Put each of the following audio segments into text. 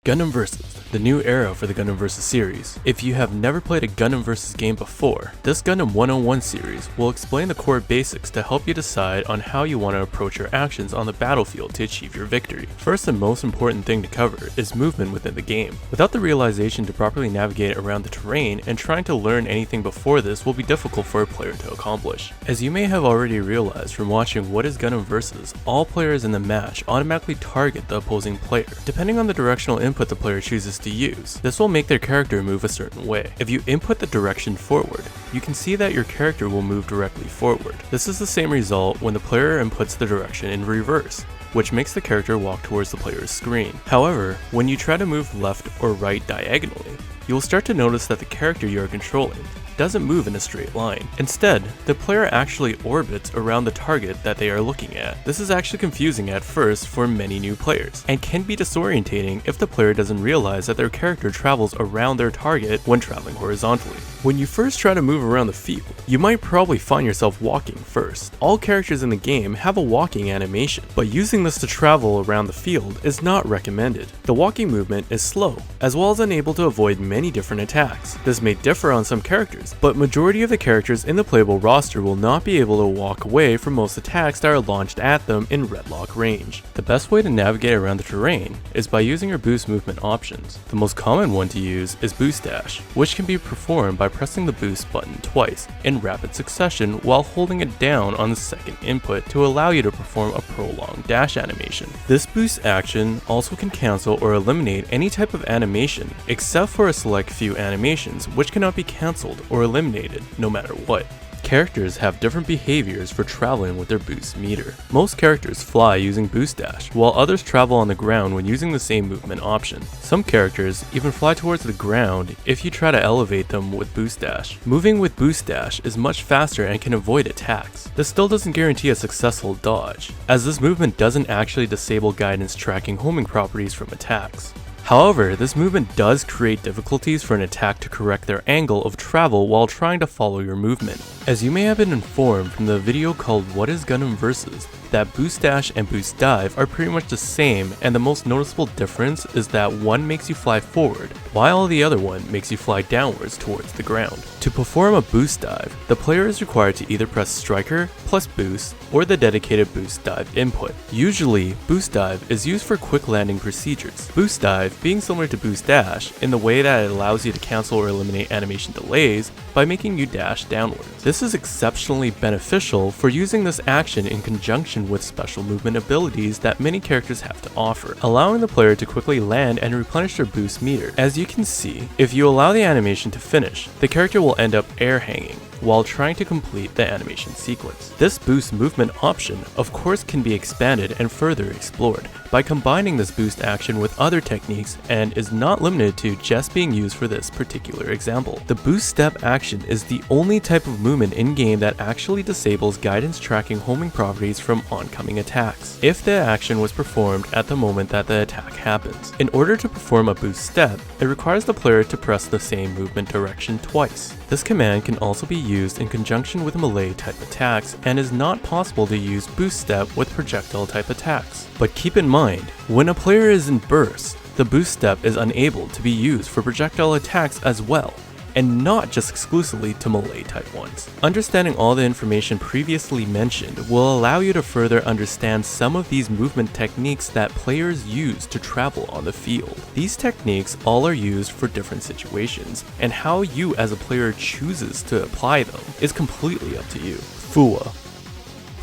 Gundam Versus, the new era for the Gundam Versus series. If you have never played a Gundam Versus game before, this Gundam 101 series will explain the core basics to help you decide on how you want to approach your actions on the battlefield to achieve your victory. First and most important thing to cover is movement within the game. Without the realization to properly navigate around the terrain, and trying to learn anything before this will be difficult for a player to accomplish. As you may have already realized from watching What is Gundam Versus, all players in the match automatically target the opposing player, depending on the directional input the player chooses to use. This will make their character move a certain way. If you input the direction forward, you can see that your character will move directly forward. This is the same result when the player inputs the direction in reverse, which makes the character walk towards the player's screen. However, when you try to move left or right diagonally, you will start to notice that the character you are controlling doesn't move in a straight line. Instead, the player actually orbits around the target that they are looking at. This is actually confusing at first for many new players, and can be disorientating if the player doesn't realize that their character travels around their target when traveling horizontally. When you first try to move around the field, you might probably find yourself walking first. All characters in the game have a walking animation, but using this to travel around the field is not recommended. The walking movement is slow, as well as unable to avoid many different attacks. This may differ on some characters, but majority of the characters in the playable roster will not be able to walk away from most attacks that are launched at them in red lock range. The best way to navigate around the terrain is by using your boost movement options. The most common one to use is Boost Dash, which can be performed by pressing the boost button twice in rapid succession while holding it down on the second input to allow you to perform a prolonged dash animation. This boost action also can cancel or eliminate any type of animation except for a select few animations which cannot be cancelled or eliminated no matter what. Characters have different behaviors for traveling with their boost meter. Most characters fly using Boost Dash, while others travel on the ground when using the same movement option. Some characters even fly towards the ground if you try to elevate them with Boost Dash. Moving with Boost Dash is much faster and can avoid attacks. This still doesn't guarantee a successful dodge, as this movement doesn't actually disable guidance tracking homing properties from attacks. However, this movement does create difficulties for an attack to correct their angle of travel while trying to follow your movement. As you may have been informed from the video called What is Gundam Versus, that Boost Dash and Boost Dive are pretty much the same, and the most noticeable difference is that one makes you fly forward, while the other one makes you fly downwards towards the ground. To perform a Boost Dive, the player is required to either press Striker plus Boost or the dedicated Boost Dive input. Usually, Boost Dive is used for quick landing procedures. Boost Dive being similar to Boost Dash in the way that it allows you to cancel or eliminate animation delays by making you dash downwards. This is exceptionally beneficial for using this action in conjunction with special movement abilities that many characters have to offer, allowing the player to quickly land and replenish their boost meter. As you can see, if you allow the animation to finish, the character will end up air hanging while trying to complete the animation sequence. This boost movement option, of course, can be expanded and further explored by combining this boost action with other techniques, and is not limited to just being used for this particular example. The Boost Step action is the only type of movement in-game that actually disables guidance tracking homing properties from oncoming attacks, if the action was performed at the moment that the attack happens. In order to perform a Boost Step, it requires the player to press the same movement direction twice. This command can also be used in conjunction with melee type attacks, and is not possible to use Boost Step with projectile type attacks. But keep in mind, when a player is in burst, the Boost Step is unable to be used for projectile attacks as well, and not just exclusively to melee type ones. Understanding all the information previously mentioned will allow you to further understand some of these movement techniques that players use to travel on the field. These techniques all are used for different situations, and how you as a player chooses to apply them is completely up to you. Fuwa.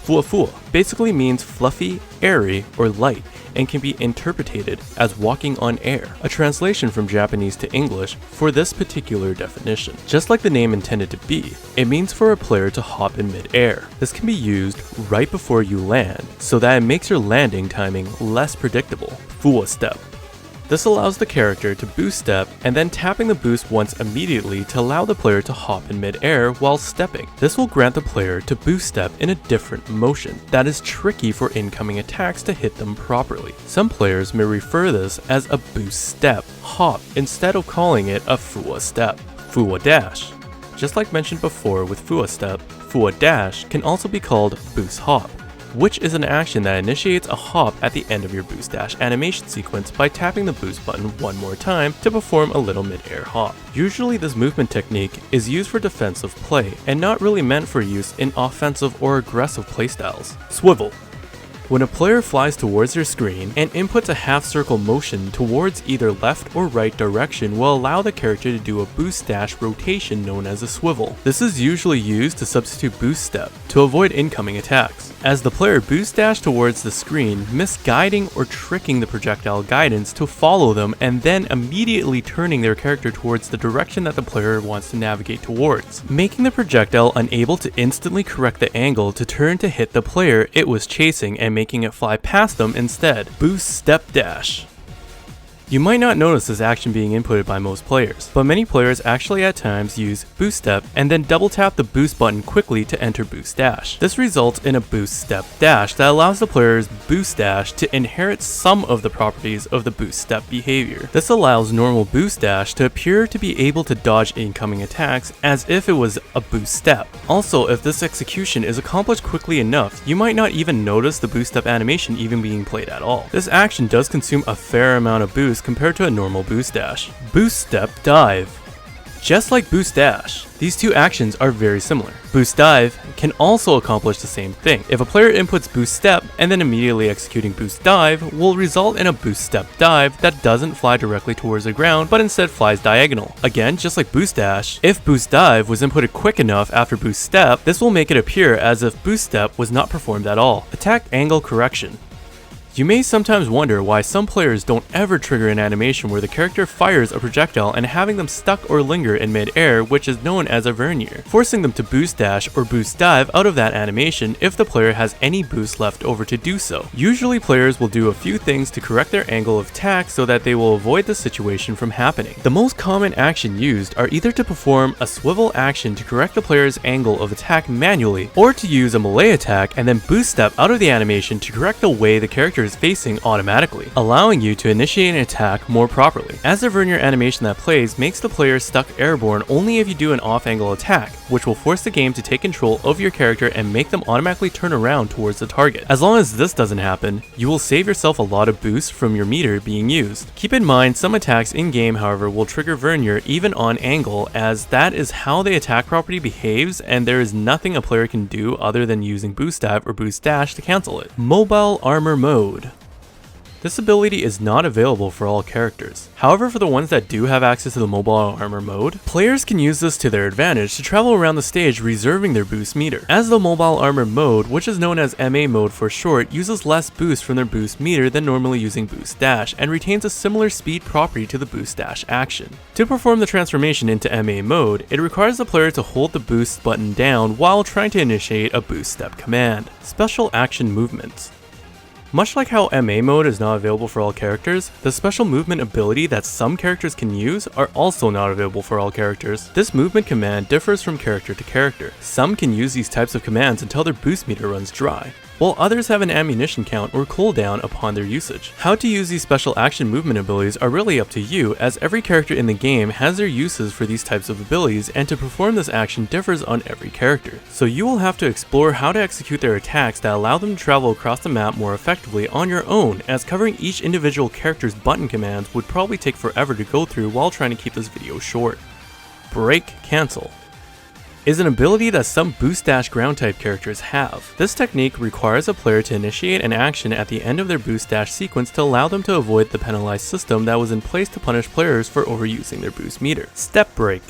Fuwa basically means fluffy, airy, or light, and can be interpreted as walking on air, a translation from Japanese to English for this particular definition. Just like the name intended to be, it means for a player to hop in mid-air. This can be used right before you land, so that it makes your landing timing less predictable. Fuwa Step. This allows the character to boost step and then tapping the boost once immediately to allow the player to hop in mid-air while stepping. This will grant the player to boost step in a different motion that is tricky for incoming attacks to hit them properly. Some players may refer this as a boost step hop instead of calling it a Fuwa Step. Fuwa Dash. Just like mentioned before with Fuwa Step, Fuwa Dash can also be called boost hop. which is an action that initiates a hop at the end of your boost dash animation sequence by tapping the boost button one more time to perform a little mid-air hop. Usually this movement technique is used for defensive play and not really meant for use in offensive or aggressive playstyles. Swivel. When a player flies towards your screen and inputs a half circle motion towards either left or right direction will allow the character to do a boost dash rotation known as a swivel. This is usually used to substitute boost step to avoid incoming attacks. As the player boost dash towards the screen, misguiding or tricking the projectile guidance to follow them and then immediately turning their character towards the direction that the player wants to navigate towards, making the projectile unable to instantly correct the angle to turn to hit the player it was chasing and making it fly past them instead. Boost Step Dash. You might not notice this action being inputted by most players, but many players actually at times use Boost Step and then double tap the boost button quickly to enter Boost Dash. This results in a Boost Step Dash that allows the player's Boost Dash to inherit some of the properties of the Boost Step behavior. This allows normal Boost Dash to appear to be able to dodge incoming attacks as if it was a Boost Step. Also, if this execution is accomplished quickly enough, you might not even notice the Boost Step animation even being played at all. This action does consume a fair amount of boost compared to a normal boost dash. Boost Step Dive. Just like Boost Dash, these two actions are very similar. Boost Dive can also accomplish the same thing. If a player inputs Boost Step and then immediately executing Boost Dive will result in a Boost Step Dive that doesn't fly directly towards the ground but instead flies diagonal. Again, just like Boost Dash, if Boost Dive was inputted quick enough after Boost Step, this will make it appear as if Boost Step was not performed at all. Attack Angle Correction. You may sometimes wonder why some players don't ever trigger an animation where the character fires a projectile and having them stuck or linger in mid-air, which is known as a vernier, forcing them to boost dash or boost dive out of that animation if the player has any boost left over to do so. Usually players will do a few things to correct their angle of attack so that they will avoid the situation from happening. The most common action used are either to perform a swivel action to correct the player's angle of attack manually, or to use a melee attack and then boost step out of the animation to correct the way the character is facing automatically, allowing you to initiate an attack more properly. As the vernier animation that plays makes the player stuck airborne only if you do an off-angle attack, which will force the game to take control of your character and make them automatically turn around towards the target. As long as this doesn't happen, you will save yourself a lot of boost from your meter being used. Keep in mind, some attacks in-game, however, will trigger vernier even on angle, as that is how the attack property behaves and there is nothing a player can do other than using boost dive or boost dash to cancel it. Mobile Armor Mode. This ability is not available for all characters. However, for the ones that do have access to the mobile armor mode, players can use this to their advantage to travel around the stage reserving their boost meter. As the mobile armor mode, which is known as MA mode for short, uses less boost from their boost meter than normally using boost dash and retains a similar speed property to the boost dash action. To perform the transformation into MA mode, it requires the player to hold the boost button down while trying to initiate a boost step command. Special action movements. Much like how MA mode is not available for all characters, the special movement ability that some characters can use are also not available for all characters. This movement command differs from character to character. Some can use these types of commands until their boost meter runs dry, while others have an ammunition count or cooldown upon their usage. How to use these special action movement abilities are really up to you, as every character in the game has their uses for these types of abilities, and to perform this action differs on every character. So you will have to explore how to execute their attacks that allow them to travel across the map more effectively on your own, as covering each individual character's button commands would probably take forever to go through while trying to keep this video short. Break Cancel is an ability that some boost dash ground type characters have. This technique requires a player to initiate an action at the end of their boost dash sequence to allow them to avoid the penalized system that was in place to punish players for overusing their boost meter. Step Break.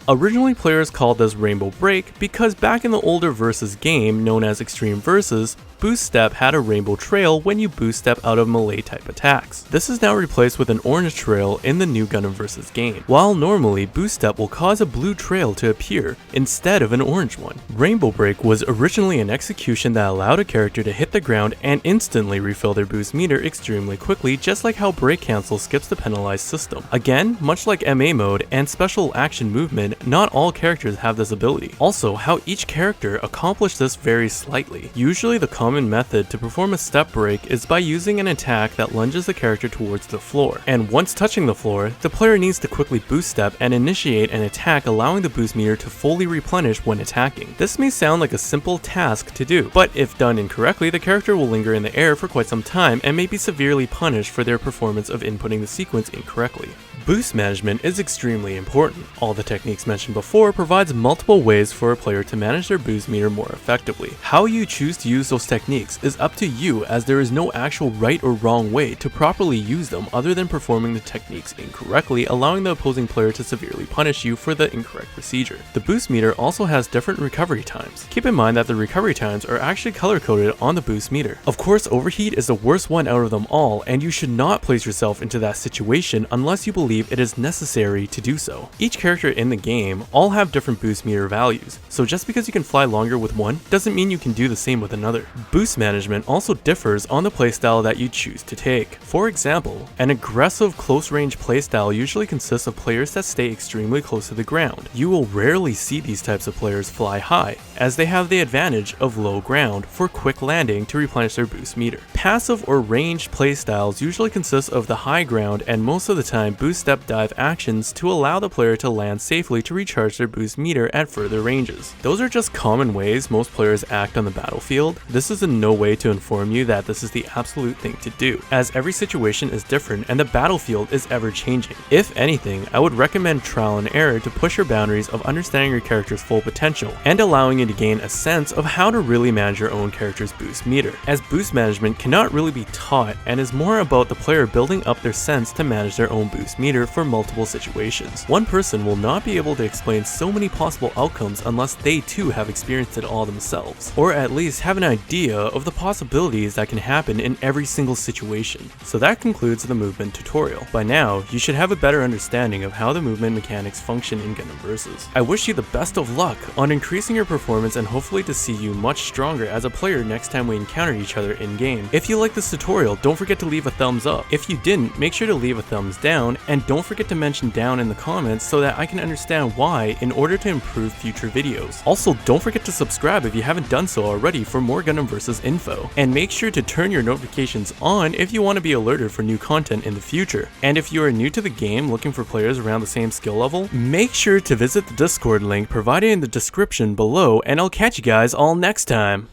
Originally, players called this Rainbow Break because back in the older Versus game known as Extreme Versus, Boost Step had a rainbow trail when you boost step out of melee type attacks. This is now replaced with an orange trail in the new Gundam Versus game, while normally Boost Step will cause a blue trail to appear instead of an orange one. Rainbow Break was originally an execution that allowed a character to hit the ground and instantly refill their boost meter extremely quickly, just like how Break Cancel skips the penalized system. Again, much like MA mode and special action movement, not all characters have this ability. Also, how each character accomplished this varies slightly. Usually the common method to perform a step break is by using an attack that lunges the character towards the floor. And once touching the floor, the player needs to quickly boost step and initiate an attack, allowing the boost meter to fully replenish when attacking. This may sound like a simple task to do, but if done incorrectly, the character will linger in the air for quite some time and may be severely punished for their performance of inputting the sequence incorrectly. Boost management is extremely important. All the techniques mentioned before provides multiple ways for a player to manage their boost meter more effectively. How you choose to use those techniques is up to you, as there is no actual right or wrong way to properly use them other than performing the techniques incorrectly, allowing the opposing player to severely punish you for the incorrect procedure. The boost meter also has different recovery times. Keep in mind that the recovery times are actually color coded on the boost meter. Of course, overheat is the worst one out of them all, and you should not place yourself into that situation unless you believe it is necessary to do so. Each character in the game all have different boost meter values, so just because you can fly longer with one doesn't mean you can do the same with another. Boost management also differs on the playstyle that you choose to take. For example, an aggressive close range playstyle usually consists of players that stay extremely close to the ground. You will rarely see these types of players fly high, as they have the advantage of low ground for quick landing to replenish their boost meter. Passive or ranged playstyles usually consist of the high ground and most of the time boost step dive actions to allow the player to land safely to recharge their boost meter at further ranges. Those are just common ways most players act on the battlefield. This is in no way to inform you that this is the absolute thing to do, as every situation is different and the battlefield is ever changing. If anything, I would recommend trial and error to push your boundaries of understanding your character's full potential and allowing you to gain a sense of how to really manage your own character's boost meter, as boost management cannot really be taught and is more about the player building up their sense to manage their own boost meter for multiple situations. One person will not be able to explain so many possible outcomes unless they too have experienced it all themselves, or at least have an idea of the possibilities that can happen in every single situation. So that concludes the movement tutorial. By now, you should have a better understanding of how the movement mechanics function in Gundam Versus. I wish you the best of luck on increasing your performance and hopefully to see you much stronger as a player next time we encounter each other in game. If you like this tutorial, don't forget to leave a thumbs up. If you didn't, make sure to leave a thumbs down, and don't forget to mention down in the comments so that I can understand why in order to improve future videos. Also, don't forget to subscribe if you haven't done so already for more Gundam Versus info, and make sure to turn your notifications on if you want to be alerted for new content in the future. And if you are new to the game looking for players around the same skill level, make sure to visit the Discord link provided in the description below, and I'll catch you guys all next time.